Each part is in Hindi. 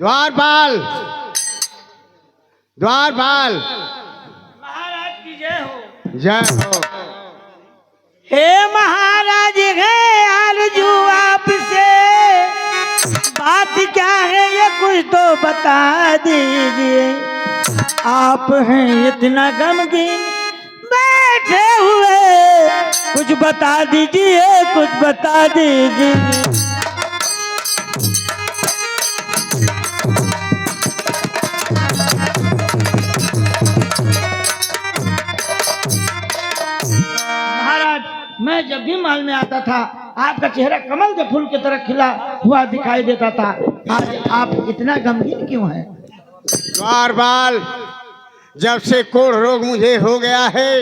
द्वारपाल, द्वारपाल, महाराज की जय हो। जय हो। हे महाराज है आरजू आपसे, बात क्या है ये कुछ तो बता दीजिए। आप हैं इतना गमगीन बैठे हुए, कुछ बता दीजिए, कुछ बता दीजिए। मैं जब भी महल में आता था आपका चेहरा कमल के फूल की तरह खिला हुआ दिखाई देता था। आज आप इतना गमगीन क्यों हैं? द्वारपाल, जब से कोढ़ रोग मुझे हो गया है,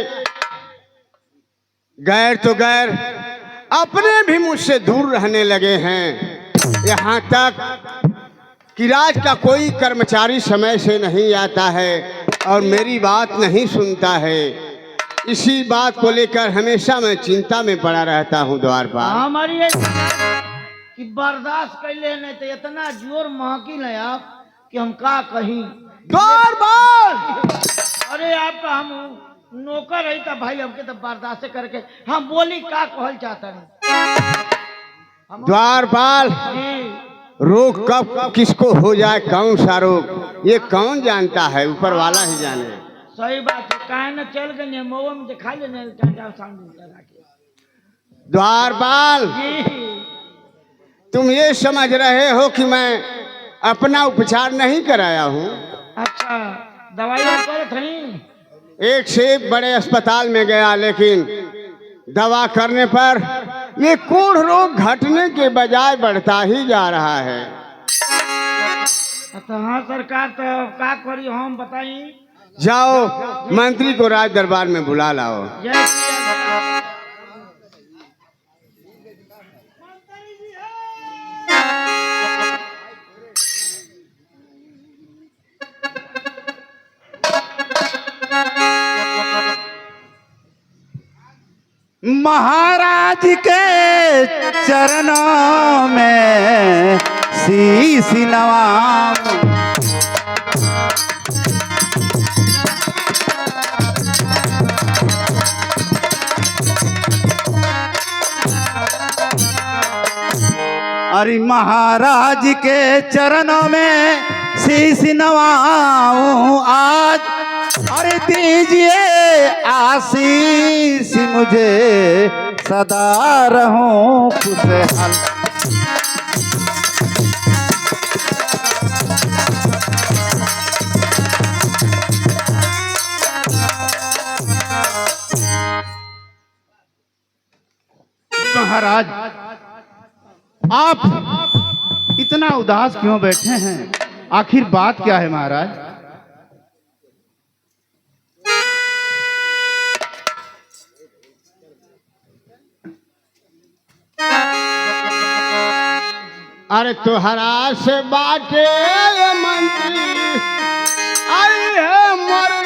गैर तो गैर अपने भी मुझसे दूर रहने लगे हैं। यहाँ तक कि राज का कोई कर्मचारी समय से नहीं आता है और मेरी बात नहीं सुनता है। इसी बात को लेकर हमेशा मैं चिंता में पड़ा रहता हूँ द्वारपाल। हमारी कि बर्दाश्त कर ले नहीं तो इतना जोर महकी नहीं आप कि हम का कहीं। द्वारपाल, अरे आपका हम नौकर रही था भाई, हमके तो बर्दाश्त करके हम बोली का कहल चाहता नहीं। द्वारपाल, रोग कब किसको हो जाए, कौन सा रोग ये कौन जानता है, ऊपर वाला ही जाने। सही बात है, काहे न चल गए मोह में दिखा लेने द्वारपाल, तुम ये समझ रहे हो कि मैं अपना उपचार नहीं कराया हूँ। अच्छा, दवाई थी? एक से एक बड़े अस्पताल में गया, लेकिन दवा करने पर ये कोढ़ रोग घटने के बजाय बढ़ता ही जा रहा है। तो हाँ सरकार, तो का करी हम बताई। जाओ मंत्री को राज दरबार में बुला लाओ। महाराज के चरणों में शीश नवाऊं, अरे महाराज के चरणों में शीश नवाऊं आज। अरे दीजिए आशीष मुझे, सदा रहूं खुशहाल। महाराज, आप इतना उदास क्यों बैठे हैं? आखिर बात क्या है महाराज? अरे तुहरा से बाटे मंत्री आई है मर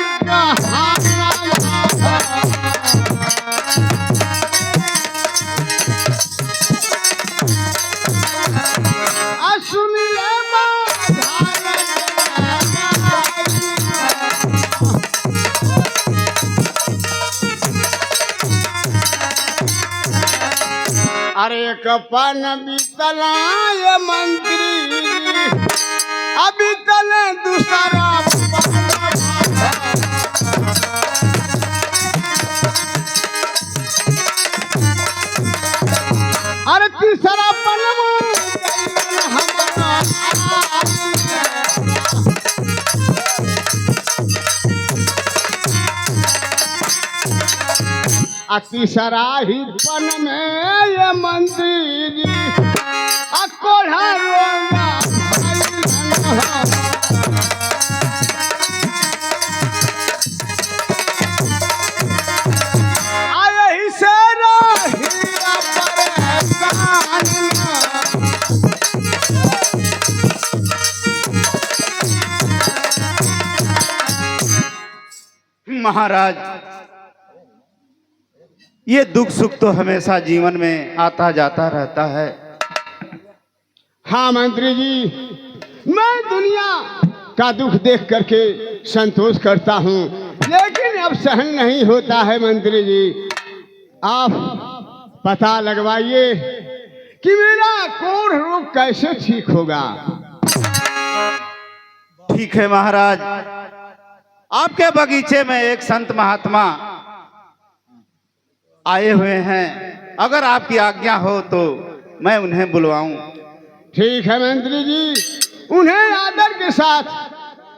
अरे कपन बीतलाय मंत्री अभी तले दूसरा। अरे तीसरा पन तीसरा ही पन में ये मंत्री जी कोढ़ा रोगा आई से महाराज, ये दुख सुख तो हमेशा जीवन में आता जाता रहता है। हाँ मंत्री जी, मैं दुनिया का दुख देख करके संतोष करता हूँ, लेकिन अब सहन नहीं होता है मंत्री जी। आप पता लगवाइए कि मेरा कोढ़ रोग कैसे ठीक होगा। ठीक है महाराज, आपके बगीचे में एक संत महात्मा आए हुए हैं, अगर आपकी आज्ञा हो तो मैं उन्हें बुलवाऊं। ठीक है मंत्री जी, उन्हें आदर के साथ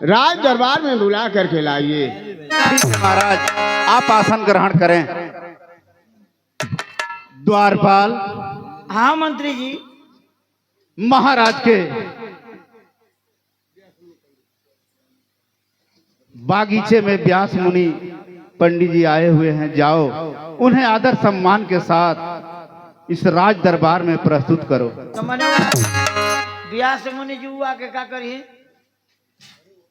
राज दरबार में बुला करके लाइए। ठीक है महाराज, आप आसन ग्रहण करें। द्वारपाल, हाँ मंत्री जी। महाराज के बागीचे में व्यास मुनि पंडित जी आए हुए हैं, जाओ उन्हें आदर सम्मान के साथ इस राज दरबार में प्रस्तुत करो। तो मैंने ब्याह से मुनि जी आके क्या करिए?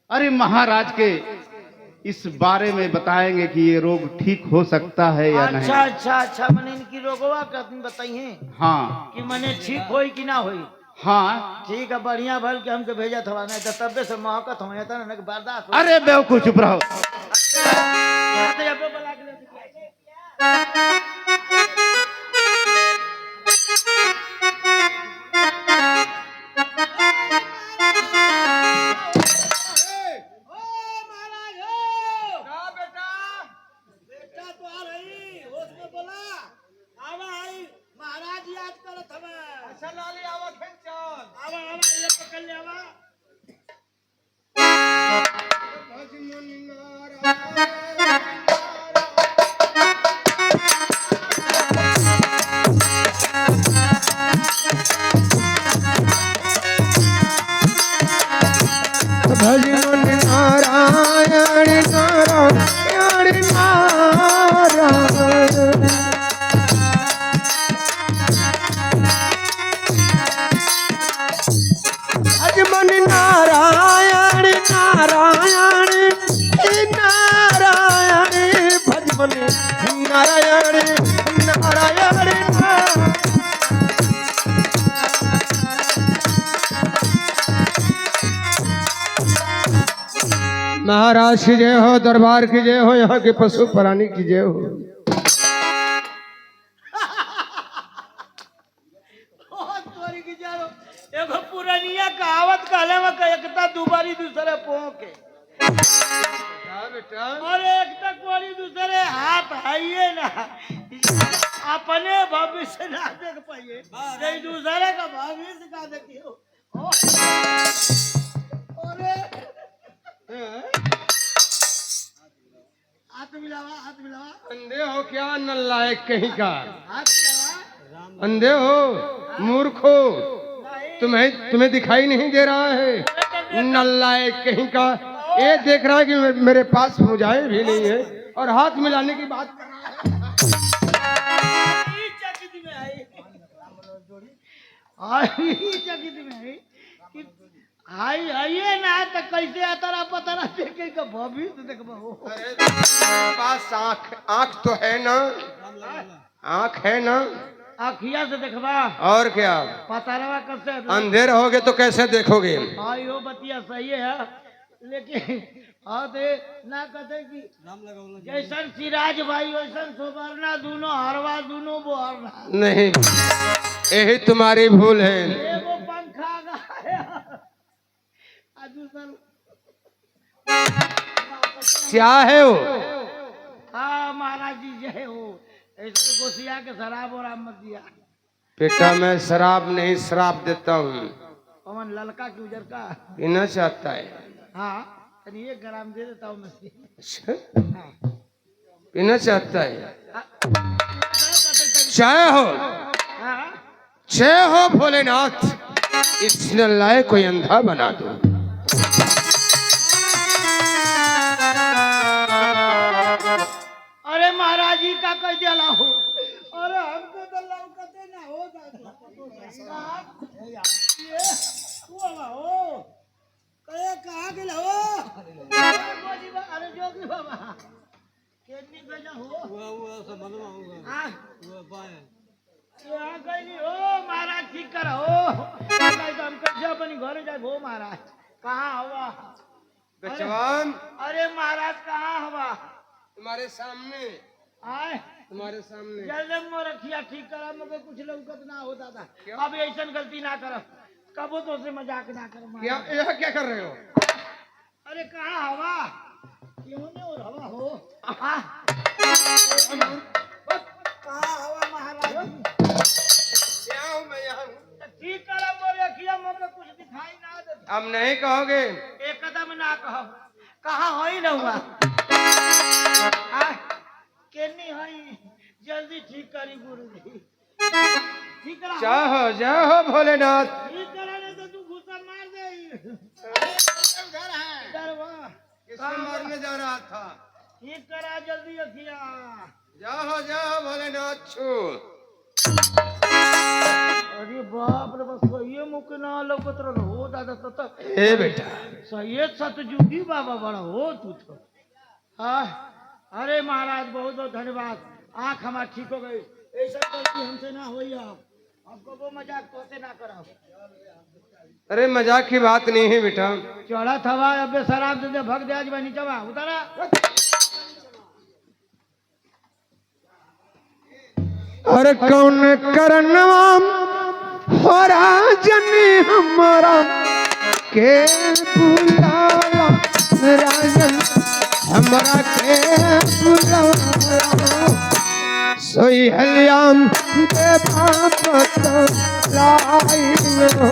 अरे महाराज के इस बारे में बताएंगे कि ये रोग ठीक हो सकता है या नहीं। अच्छा अच्छा अच्छा, मैंने इनकी रोगवा का तुम बताइए हाँ कि मैंने ठीक होई कि ना होई। हाँ, ठीक है, बढ़िया भल के हमके भेजा था, नहीं तो तब्बे से महकत हो जाता ना कि बर्दाश्त हो। अरे बेवकूफ चुप रहो। तो यहाँ पे बुला के लेके आइए। भजन नारायण नारायण नारायण। भजन नारायण नारायण नारायण। भजन नारायण नारायण नारायण। महाराज की जय हो, दरबार की जय हो, यहाँ के पशु प्राणी की जय हो। एगो पुरानिया कहावत कहले में कि एकता दुबारी दूसरे पोंके और एकता कोरी दूसरे हाथ आइए ना, अपने भविष्य ना देख पाइए, नहीं दूसरे का भविष्य का देखियो। अरे हाथ मिलावा, हाथ मिलावा। अंधे हो क्या नल्लायक कहीं का? हाथ मिलावा। अंधे हो, मूर्ख हो, तुम्हें दिखाई नहीं दे रहा है? नल्लायक कहीं का, ये देख रहा है कि मेरे पास मुजाए भी नहीं है और हाथ मिलाने की बात कर रहा है। आइए ना तो कैसे अतरा पतरा देखे का भविष्य देखबो। पास आँख तो है ना? आँख है ना? आँखिया से देखबा और क्या? पतरवा कैसे? अंधे रहोगे तो कैसे देखोगे? आइयो बतिया सही है, लेकिन हाँ दे ना कहते कि जैसन सिराज भाई वैसन सुबरना, दोनों हरवा दोनों बोहरना। नहीं, यही तुम्हारी भूल है। एगो पंखा गाया आ दूसर क्या है वो? हाँ महाराज जी जय हो। ऐसे गोसिया के शराब और मत दिया। बेटा मैं शराब नहीं शराब देता हूँ। पवन ललका की उजर का पीना चाहता है? हाँ, तनी 1 ग्राम दे देता हूँ मैं। अच्छा, पीना चाहता है? जय हो, हाँ जय हो भोलेनाथ, इस नल्लायक को अंधा बना दो। अरे महाराज जी का कह दिया हो। अरे हमको तो लौकते ना हो दादा। हो कहाँ गेला हो? अरे जोगी बाबा केतनी भेजा हो? यहाँ गई हो महाराज, ठीक करो नहीं तो हमको जब अपनी घर जाए वो महाराज कहाँ हवा बचवान अरे महाराज कहाँ हवा तुम्हारे सामने आए तुम्हारे सामने जल्दी में रखिया ठीक करा मगर कुछ लौकत ना होता था अब ऐसा गलती ना करो कबो तो से मजाक ना करो क्या यह क्या कर रहे हो? अरे कहाँ हवा क्यों नहीं और हवा हो कहाँ हवा महाराज क्या हूँ मैं यहाँ हूँ। ठीक करा वो रखिया मगर कुछ दिखाई ना देता अब नहीं कहोगे? एक कदम ना कहो कहाँ हो ही ना हुआ केनी हई जल्दी ठीक करी गुरु जी ठीक करा चाहो जाहो भोलेनाथ। ठीक करा नहीं तो तू गुस्सा मार दे उधर है डरवा किसको मारने जा रहा था? ठीक करा जल्दी अखिया जाहो जाहो भोलेनाथ छू। अरे बाप रे बस ये मुके ना लौकत रहो हो दादा तो ए बेटा सही सतजुगी बाबा बड़ा हो तू तो हाँ अरे महाराज बहुत बहुत धन्यवाद आँख हमारा ठीक हो गई ऐसा गलती हमसे ना हुई आपको वो मजाक तोते ना कराओ अरे मजाक की बात नहीं है बेटा। चौड़ा थवा अब शराब दे भग दे आज बनी चबा उतारा अरे कौन करनवा हो राजन हमारा के बुलावा राजन हमारा के बुलावा सोई हलियाम दे बापत लाई हो।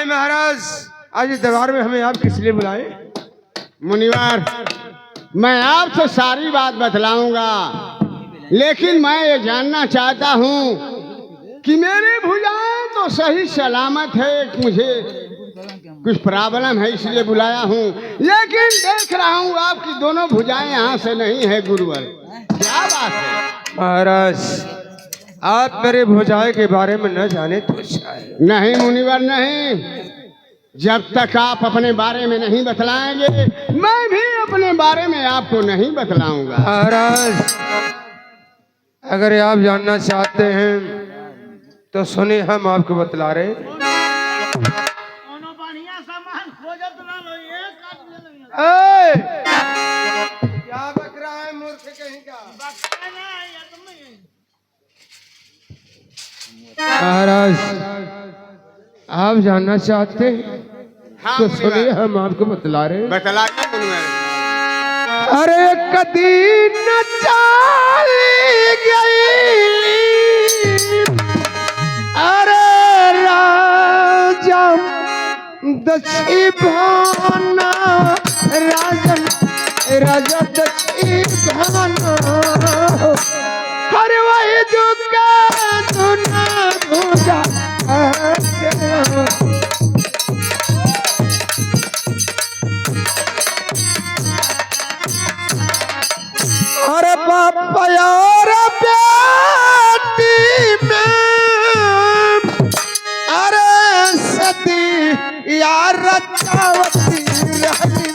महाराज आज इस दरबार में हमें आप किस लिए बुलाए? मुनिवार मैं आपसे सारी बात बतलाऊंगा लेकिन मैं ये जानना चाहता हूँ कि मेरी भुजाएं तो सही सलामत है मुझे कुछ प्रॉब्लम है इसलिए बुलाया हूँ लेकिन देख रहा हूँ आपकी दोनों भुजाएं यहाँ से नहीं है गुरुवर क्या बात है? महाराज आप मेरे भुजाएं के बारे में न जाने तो नहीं मुनिवर नहीं जब तक आप अपने बारे में नहीं बतलाएंगे मैं भी अपने बारे में आपको नहीं बतलाऊंगा। महाराज अगर आप जानना चाहते हैं तो सुनिए हम आपको बतला रहे। बढ़िया सामान खोजत ना लो ये काट ले क्या बक रहा है मूर्ख कहीं का? महाराज आप जानना चाहते हैं तो सुनिए हम आपको बतला रहे। बतला अरे कदी न चाली गई अरे राजा दक्षी भाना राजन राजा दक्षी भाना हर वही जो का दुना भूजा अरे बापा यार बेटी में अरे सती यार रचावती रही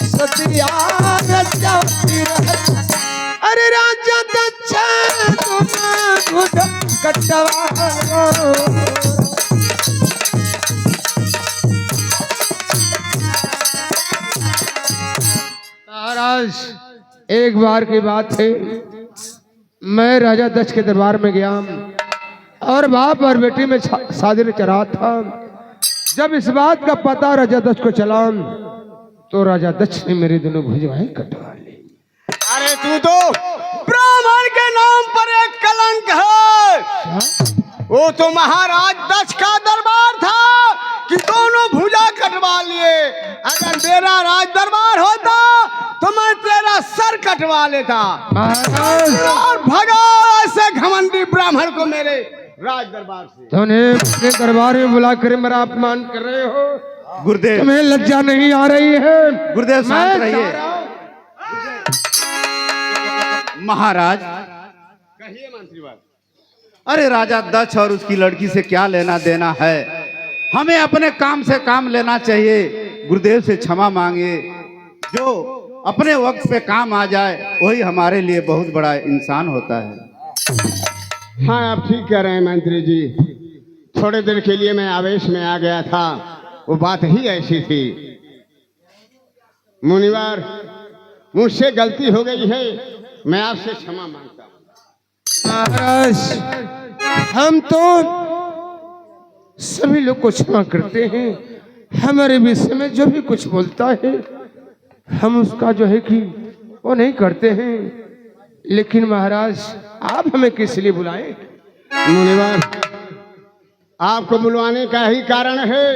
सती यार रचावती रही अरे राजा दच्छा तुम कटवारो महाराज एक बार की बात है मैं राजा दक्ष के दरबार में गया और बाप और बेटी में शादी में चढ़ा था। जब इस बात का पता राजा दक्ष को चला तो राजा दक्ष ने मेरे दोनों भुजाएं कटवा ली। अरे तू तो ब्राह्मण के नाम पर एक कलंक है। वो तो महाराज दक्ष का दरबार था कि दोनों भुजा कटवा लिए। अगर मेरा राज दरबार होता तो मैं तेरा सर कटवा लेता और भगा ऐसे घमंडी ब्राह्मण को मेरे राज दरबार से। तुमने अपने दरबार में बुला कर मेरा अपमान कर रहे हो गुरुदेव। तुम्हें लज्जा नहीं आ रही है? गुरुदेव शांत रहिए। महाराज कहिए मंत्री बात। अरे राजा दक्ष और उसकी लड़की से क्या लेना देना है? हमें अपने काम से काम लेना चाहिए। गुरुदेव से क्षमा मांगे। जो अपने वक्त पे काम आ जाए वही हमारे लिए बहुत बड़ा इंसान होता है। हाँ, आप ठीक कह रहे हैं मंत्री जी। थोड़े देर के लिए मैं आवेश में आ गया था, वो बात ही ऐसी थी। मुनिवार, मुझसे गलती हो गई है, मैं आपसे क्षमा मांगता हूँ। महाराज, हम तो सभी लोग को क्षमा करते हैं। हमारे विषय में जो भी कुछ बोलता है हम उसका जो है कि वो नहीं करते हैं। लेकिन महाराज, आप हमें किस लिए बुलाए? मुनिवार, आपको बुलवाने का ही कारण है,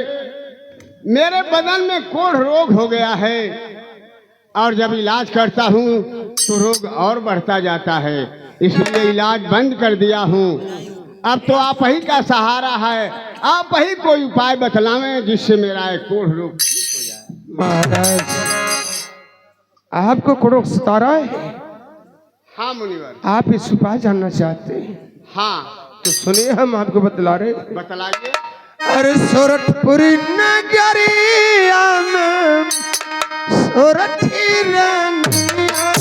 मेरे बदन में कोढ़ रोग हो गया है और जब इलाज करता हूँ तो रोग और बढ़ता जाता है, इसलिए इलाज बंद कर दिया हूँ। अब तो आप ही का सहारा है, आप ही कोई उपाय बतलावें जिससे मेरा एक कोढ़ रोग ठीक हो जाए। महाराज, आपको कोढ़ सता रहा है? हाँ मुनिवर। आप इस उपाय जानना चाहते हैं? हाँ, तो सुनिए, हम आपको बतला रहे। बतलाइए। अरे सोरठपुरी नगरिया में सोरठी रंगिया,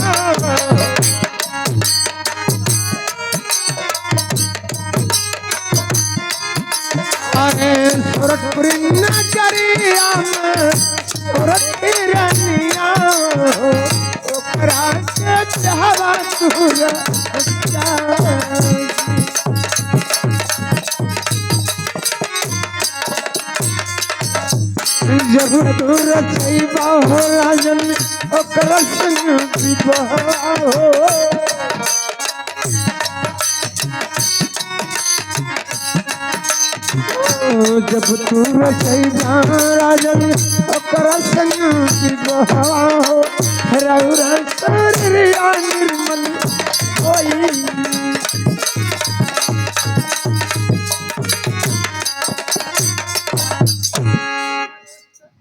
अरे सोरठपुरी नगरिया में सोरठी रंगिया, ओकरा के चाहवा तुरा जब दूर छैबा हो राजन ओकरा संग विवाह हो। जब दूर छैबा राजन ओकरा संग विवाह हो, रौरा शरीरिया निर्मल होई।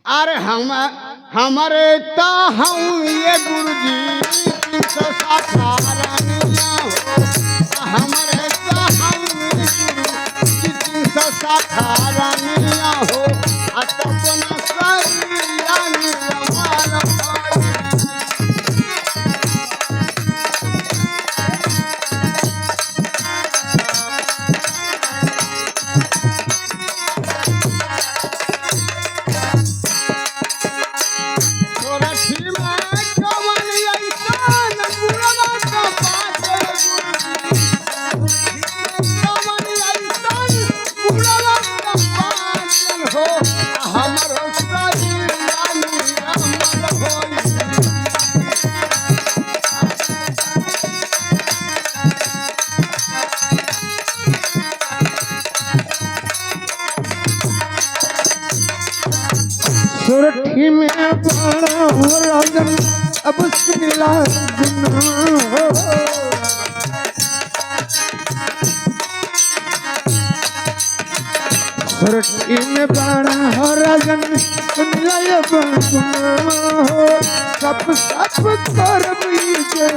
अरे हमारे तो हम ये गुरुजी 360 हमारे तो हम गुरुजी 360 हो अपना सरिया निर्मल होई। सुरठी में बड़ा हो राजन अब सिला गुनाह हो। सुरठी में बड़ा हो राजन सिला गुनाह हो। सब कर बीजे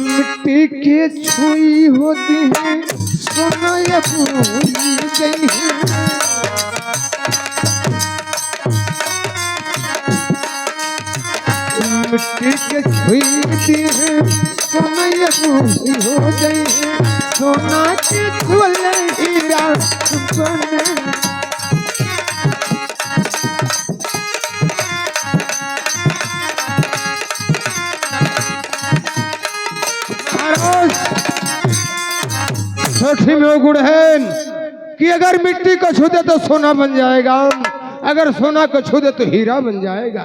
मिट्टी के छुई होती है सोना या भूल गई है। मिट्टी के छुई होती है सोना या भूल हो गई है। सोना के धुले हीरा बने सोठी में वो गुण है कि अगर मिट्टी को छू दे तो सोना बन जाएगा, अगर सोना को छू दे तो हीरा बन जाएगा।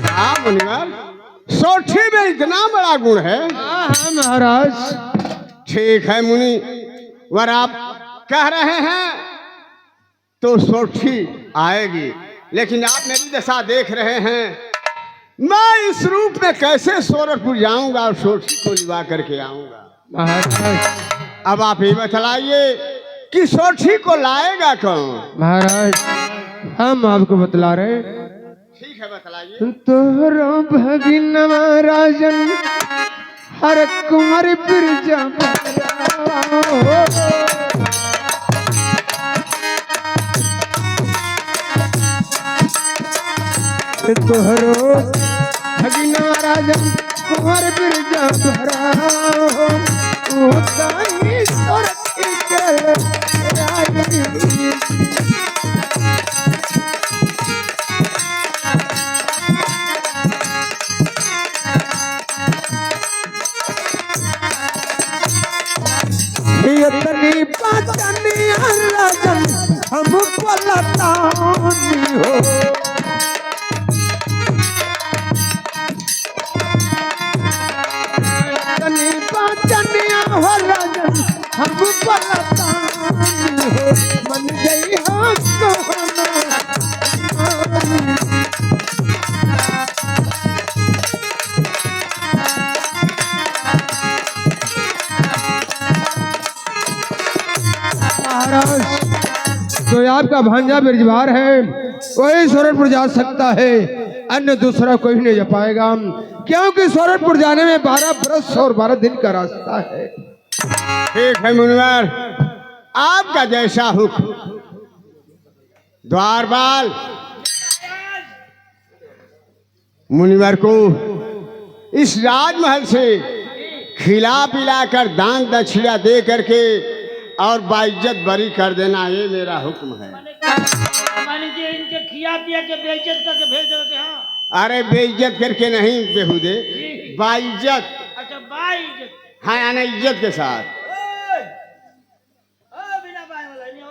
हाँ मुनिवर, सोठी में इतना बड़ा गुण है। हाँ महाराज। ठीक है मुनि वर, आप कह रहे हैं तो सोठी आएगी, लेकिन आप मेरी दशा देख रहे हैं, मैं इस रूप में कैसे सोरठपुर जाऊंगा और सोठी को लिवा करके आऊंगा। महाराज, अब आप ही बतलाइए कि सोठी को लाएगा कौन? महाराज, हम आपको बतला रहे। ठीक है, बतलाइए। तोहरो भगिनवा राजन हर कुंवर बिरजा तोहरो भगिना राजन कुंवर बिरजा भराओ उताई सरकी के राजनी इतनी पाचनी राजन हम पलटानी हो इतनी पाचनी राजन हम पलटानी हो मन गई हो कहना तो आपका भांजा बिरजवार है, वही सोरठपुर जा सकता है, अन्य दूसरा कोई नहीं जा पाएगा, क्योंकि सोरठपुर जाने में 12 बरस और 12 दिन का रास्ता है। ठीक है मुनिवर, आपका जैसा हुक्म। द्वारपाल मुनिवर को इस राजमहल से खिला पिला कर दान दक्षिणा दे करके और बाइज्जत बरी कर देना, ये मेरा हुक्म है। मान लीजिए इनके खिया पिया के बेइज्जत करके भेज दोगे। हाँ अरे बेइज्जत करके नहीं बेहुदे, बाइज्जत। अच्छा बाइज्जत। हाँ यानी इज्जत के साथ। बिना बाई वाला नहीं हो।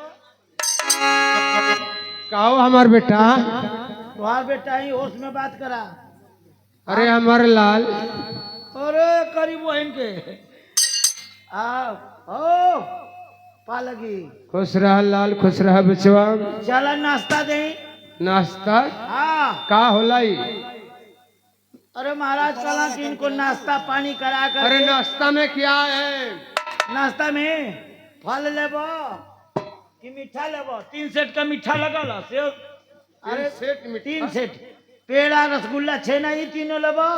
कहो हमार बेटा। तुम्हारा बेटा ही होश में बात करा। अरे हमारे लाल। अरे करीब वो इनके ओ पालगी। खुश रह लाल, खुश रह बचवा। चला नाश्ता दे। नाश्ता हाँ का होलाई? अरे महाराज चला कि इनको नाश्ता पानी करा कर। अरे नाश्ता में क्या है? नाश्ता में फल लेबो कि मीठा लेबो? 3 सेट का मीठा लगल सेव। अरे 3 सेट पेड़ा रसगुल्ला छेना ही तीनों लेबो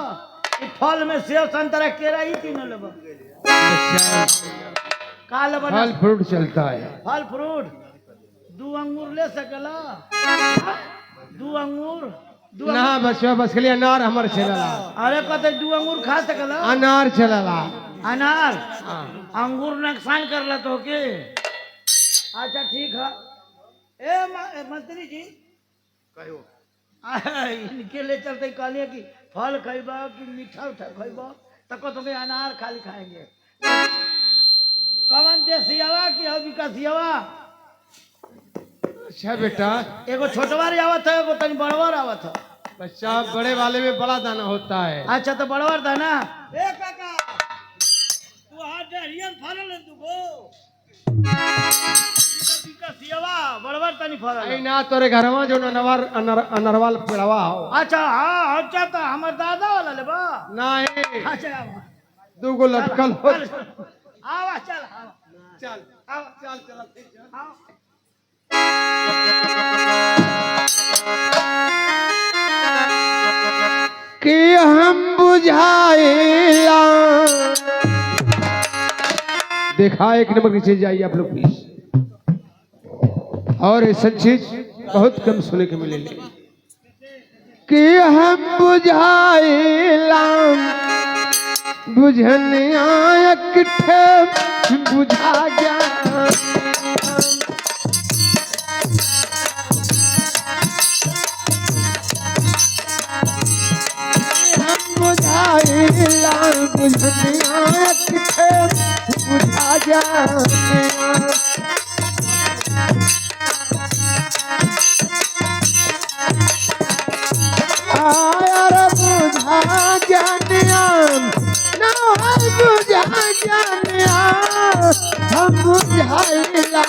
कि फल में सेव संतरा केरा ही तीनों लेबो? का लेबो? फल फ्रूट चलता है। फल फ्रूट 2 अंगूर ले सकला? 2 अंगूर? ना बचवा, बस के लिए अनार हमारे चलला। अरे कहते 2 अंगूर खा सकला? अनार चलला। अनार अंगूर नुकसान करला तो के। अच्छा ठीक है। ए मंत्री जी कहो इनके ले चलते कहलिए कि फल खैबा कि मीठा उठा खैबा तो कहते अनार खाली खाएंगे। कौन देसियावा कि विकासियावा? अच्छा बेटा, एगो छोटवार आवत है, एगो तनी बड़वार आवत है। बच्चा बड़े वाले में बड़ा दाना होता है। अच्छा तो बड़वार दाना। ए काका तू हाथ डरियन फरल है तुको विकासियावा बड़वार तनी फरल आई ना तोरे घरवा जो अनरवाल पेड़वा हो। अच्छा हाँ अच्छा तो हमार दादा वाला लेबा? नहीं, अच्छा 2 गो लटकल हो। आवा चल आवा चल आवा चल चल आवा। कि हम बुझाएला। देखा 1 नंबर की चीज आई आप लोग प्लीज, और ऐसा चीज बहुत कम सुने के मिलेगी कि हम बुझाएला बुझनिया किठे बुझा गया। हम बुझाएला बुझनिया किठे बुझा गया। आयर बुझा जानिया ना बुझा जानिया हम बुझाइला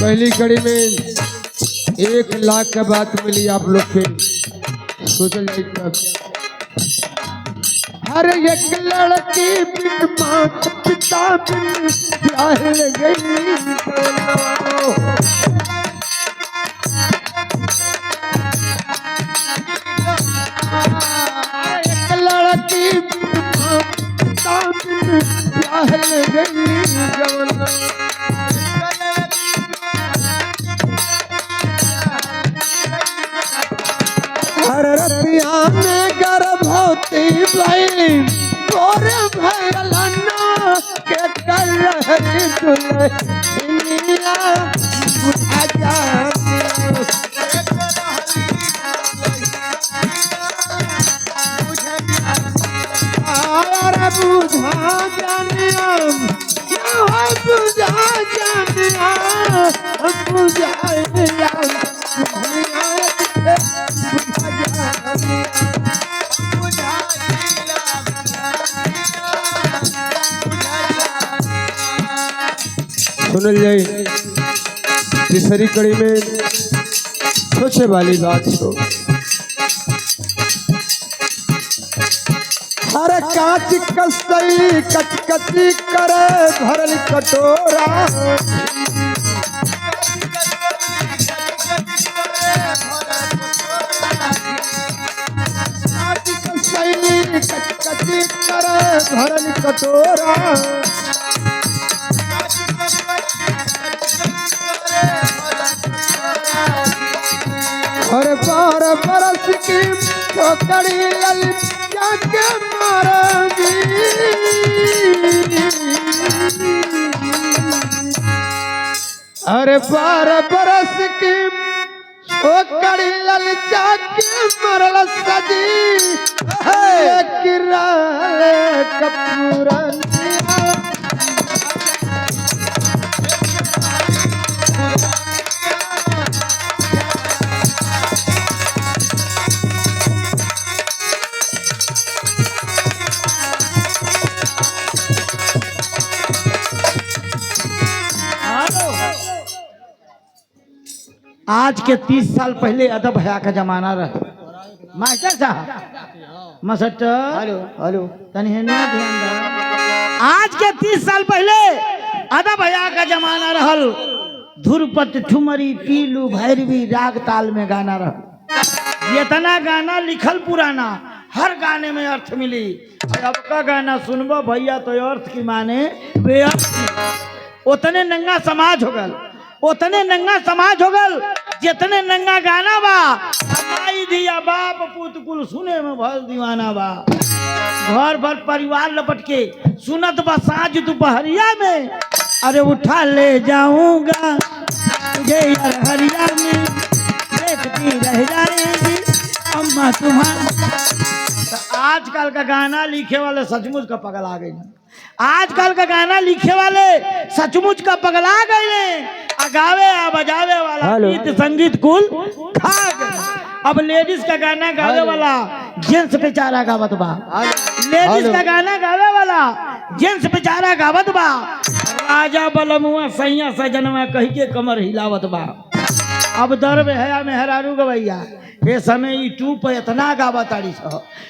पहली कड़ी में 1 लाख का बात मिली आप लोग के। सोचल जाए हर एक लड़की बिन माँ ताबिन प्यार गई एक लड़की ताबिन प्यार गई जवना हर रतिया में गर्भवती भई और भैलना के कर रही दुल्हनिया बुझा जानिया बुझा जानिया सुनल जाए तीसरी कड़ी में सोचे वाली बात हो हर कांच कसई कचकची करे भरल कटोरा कचकची करे भरल कटोरा और 12 बरस की छोकरी ललिया के मारोगी अरे 12 बरस की छोकरी ललिया के मरल सजी किराल कपूरनिया आज के 30 साल पहले अदब हया का जमाना रहे मास्टर साहब मास्टर हेलो हेलो तनी हेने ध्यान दो आज के 30 साल पहले अदब हया का जमाना रहल धुरपत ठुमरी पीलू भैरवी राग ताल में गाना रहल जितना गाना लिखल पुराना हर गाने में अर्थ मिली अब का गाना सुनबो भैया तो अर्थ की माने बेअर्थ उतने नंगा समाज हो गल उतने नंगा समाज हो गल जितने नंगा गाना बा माई दिया बाप पुत कुल सुने में भल दीवाना बा घर भर परिवार लपट के सुनत बा साँझ दोपहरिया में अरे उठा ले जाऊंगा तुझे यार हरिया में देखती रह जाएगी अम्मा तुम्हारा। तो आजकल का गाना लिखे वाले सचमुच का पगला गए आजकल का गाना लिखे वाले सचमुच का पगला गए गावे आ बजावे वाला गीत संगीत कुल खा गए। अब लेडीज का गाना गावे वाला जेंट्स बेचारा गावत बा लेडीज का गाना गावे वाला जेंट्स बेचारा गावत बा राजा बलमुआ सैया सजनवा कह के कमर हिलावत बा। अब दर्ब है मेहरारू गवैया ये समय यूट्यूब पर इतना गावा ताड़ी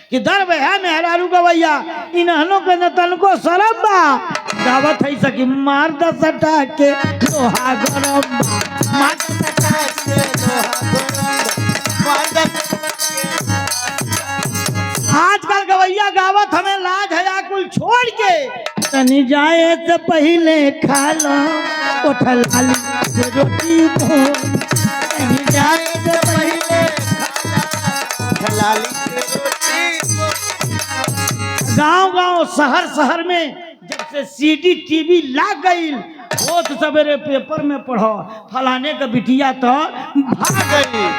कि दर्ब है मेहरारू गवैया इन्हनों के न तनको शरम बा गावत है सकी मार द सटा के लोहा गरम मार द सटा के लोहा आजकल गवैया गावत हमें लाज है कुल छोड़ के तनी जाए तो पहले खा लो उठल आलू से रोटी तनी जाए तो पहले गांव-गांव शहर में जब से सीडी टीवी लाग गई वो तो सवेरे पेपर में पढ़ो फलाने का बिटिया तो भाग गई।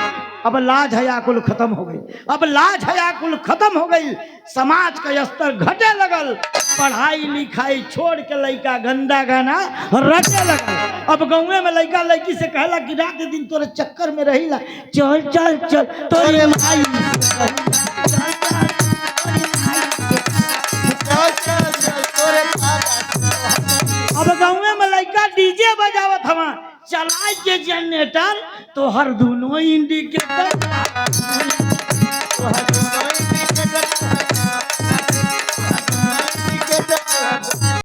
अब लाज हया कुल खत्म हो गई अब लाज हया कुल खत्म हो गई समाज का स्तर घटे लगल पढ़ाई लिखाई छोड़ के लड़का गंदा गाना रटे लगल। अब गाँव में लड़का लड़की से कहला कि रात दिन तोरे चक्कर में रहीला चल चल चल तोरे माई अब गाँव में लड़का डीजे बजावत हवा चलाए के जनरेटर तो हर दोनों इंडिकेटर